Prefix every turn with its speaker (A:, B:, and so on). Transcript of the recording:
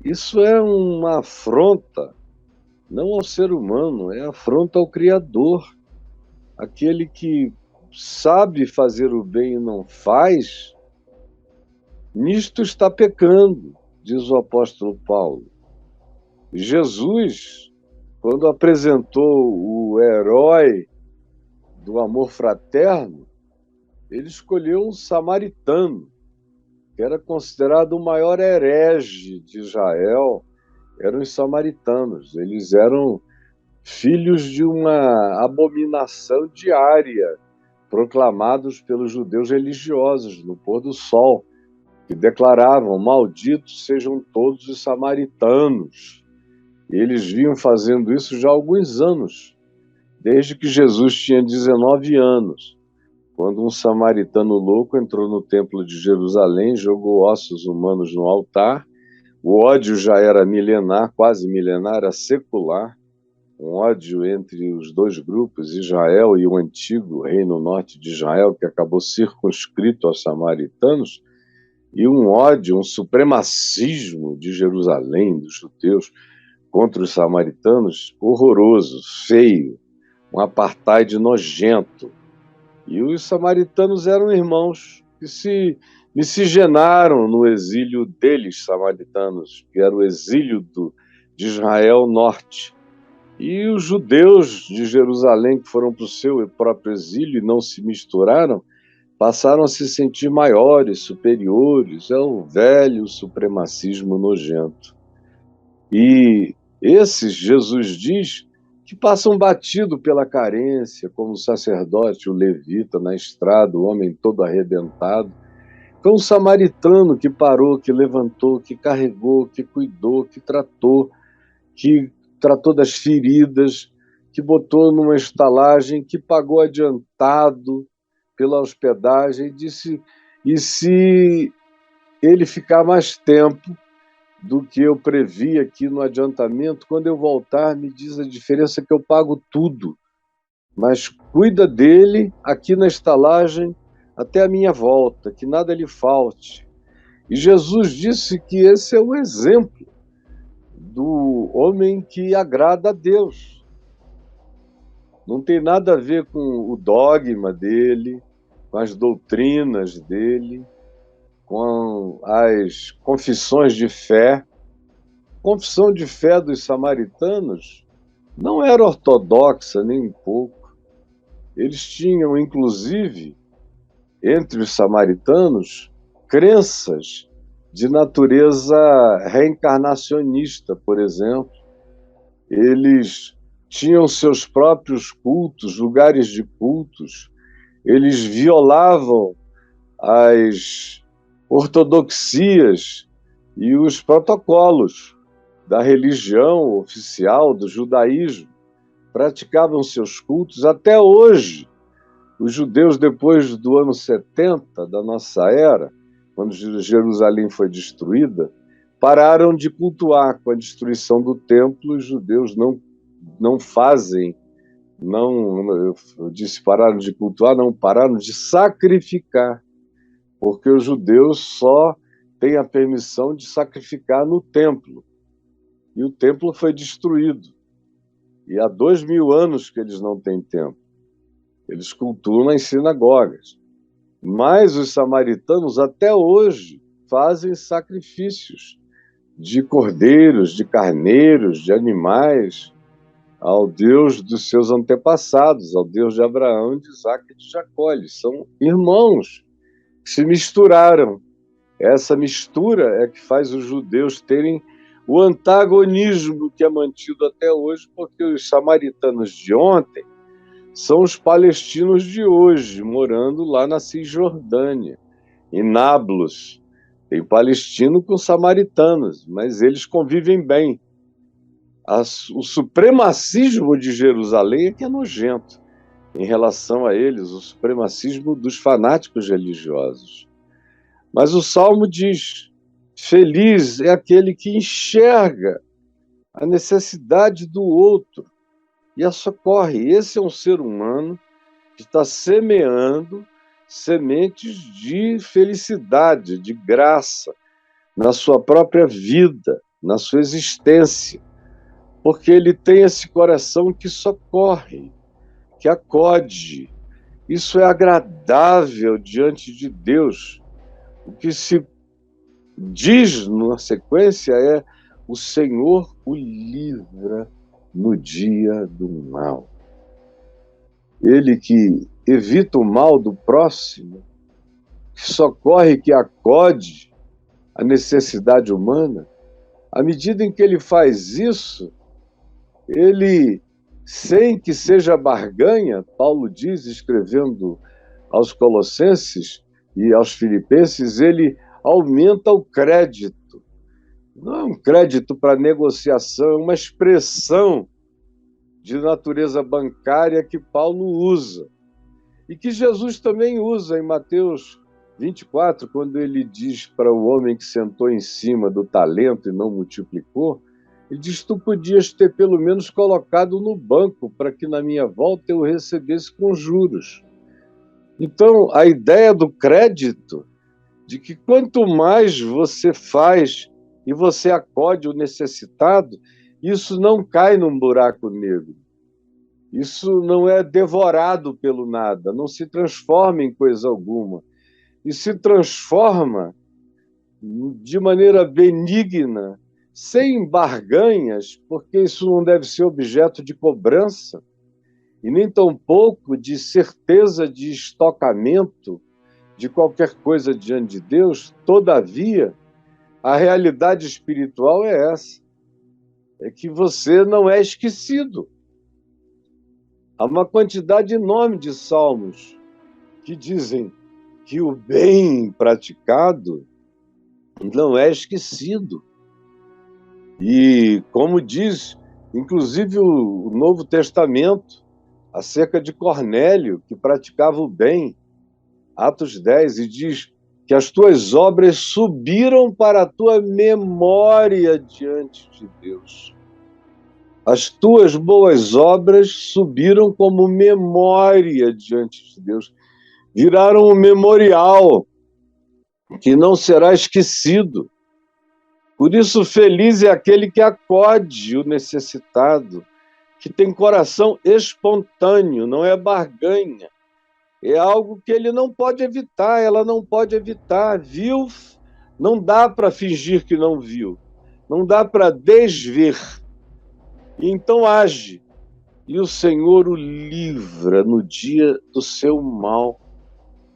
A: Isso é uma afronta, não ao ser humano, é afronta ao Criador. Aquele que sabe fazer o bem e não faz, nisto está pecando, diz o apóstolo Paulo. Jesus, quando apresentou o herói do amor fraterno, ele escolheu um samaritano, que era considerado o maior herege de Israel, eram os samaritanos. Eles eram filhos de uma abominação diária, proclamados pelos judeus religiosos no pôr do sol, que declaravam: malditos sejam todos os samaritanos. E eles vinham fazendo isso já há alguns anos, desde que Jesus tinha 19 anos, quando um samaritano louco entrou no templo de Jerusalém, jogou ossos humanos no altar. O ódio já era milenar, quase milenar, era secular, um ódio entre os dois grupos, Israel e o antigo reino norte de Israel, que acabou circunscrito aos samaritanos, e um ódio, um supremacismo de Jerusalém, dos judeus, contra os samaritanos, horroroso, feio, um apartheid nojento. E os samaritanos eram irmãos que se miscigenaram no exílio deles, samaritanos, que era o exílio de Israel Norte. E os judeus de Jerusalém, que foram para o seu próprio exílio e não se misturaram, passaram a se sentir maiores, superiores. É o velho supremacismo nojento. E esses, Jesus diz, que passam batido pela carência, como o sacerdote, o levita na estrada, o homem todo arrebentado. Foi um samaritano que parou, que levantou, que carregou, que cuidou, que tratou das feridas, que botou numa estalagem, que pagou adiantado pela hospedagem, disse: e se ele ficar mais tempo do que eu previ aqui no adiantamento, quando eu voltar, me diz a diferença que eu pago tudo, mas cuida dele aqui na estalagem até a minha volta, que nada lhe falte. E Jesus disse que esse é o exemplo do homem que agrada a Deus. Não tem nada a ver com o dogma dele, com as doutrinas dele, com as confissões de fé. A confissão de fé dos samaritanos não era ortodoxa nem um pouco. Eles tinham, inclusive, entre os samaritanos, crenças de natureza reencarnacionista, por exemplo. Eles tinham seus próprios cultos, lugares de cultos. Eles violavam as ortodoxias e os protocolos da religião oficial, do judaísmo. Praticavam seus cultos até hoje. Os judeus, depois do ano 70 da nossa era, quando Jerusalém foi destruída, pararam de cultuar. Com a destruição do templo, os judeus não fazem, eu disse pararam de cultuar, não, pararam de sacrificar, porque os judeus só têm a permissão de sacrificar no templo. E o templo foi destruído. E há 2000 anos que eles não têm templo. Eles cultuam nas sinagogas. Mas os samaritanos, até hoje, fazem sacrifícios de cordeiros, de carneiros, de animais, ao Deus dos seus antepassados, ao Deus de Abraão, de Isaac e de Jacó. Eles são irmãos que se misturaram. Essa mistura é que faz os judeus terem o antagonismo que é mantido até hoje, porque os samaritanos de ontem são os palestinos de hoje, morando lá na Cisjordânia, em Nablus. Tem palestino com samaritanos, mas eles convivem bem. O supremacismo de Jerusalém é que é nojento em relação a eles, o supremacismo dos fanáticos religiosos. Mas o Salmo diz: feliz é aquele que enxerga a necessidade do outro e a socorre. Esse é um ser humano que está semeando sementes de felicidade, de graça, na sua própria vida, na sua existência, porque ele tem esse coração que socorre, que acode. Isso é agradável diante de Deus. O que se diz na sequência é: o Senhor o livra no dia do mal. Ele que evita o mal do próximo, que socorre, que acode a necessidade humana, à medida em que ele faz isso, ele, sem que seja barganha, Paulo diz, escrevendo aos Colossenses e aos Filipenses, ele aumenta o crédito. Não é um crédito para negociação, é uma expressão de natureza bancária que Paulo usa. E que Jesus também usa em Mateus 24, quando ele diz para o homem que sentou em cima do talento e não multiplicou, ele diz: tu podias ter pelo menos colocado no banco para que na minha volta eu recebesse com juros. Então, a ideia do crédito, de que quanto mais você faz e você acode o necessitado, isso não cai num buraco negro. Isso não é devorado pelo nada, não se transforma em coisa alguma. E se transforma de maneira benigna, sem barganhas, porque isso não deve ser objeto de cobrança, e nem tampouco de certeza de estocamento de qualquer coisa diante de Deus. Todavia, a realidade espiritual é essa, é que você não é esquecido. Há uma quantidade enorme de salmos que dizem que o bem praticado não é esquecido. E, como diz, inclusive, o Novo Testamento, acerca de Cornélio, que praticava o bem, Atos 10, e diz que as tuas obras subiram para a tua memória diante de Deus. As tuas boas obras subiram como memória diante de Deus. Viraram um memorial que não será esquecido. Por isso, feliz é aquele que acode o necessitado, que tem coração espontâneo, não é barganha. É algo que ele não pode evitar, ela não pode evitar. Viu? Não dá para fingir que não viu. Não dá para desver. E então age. E o Senhor o livra no dia do seu mal.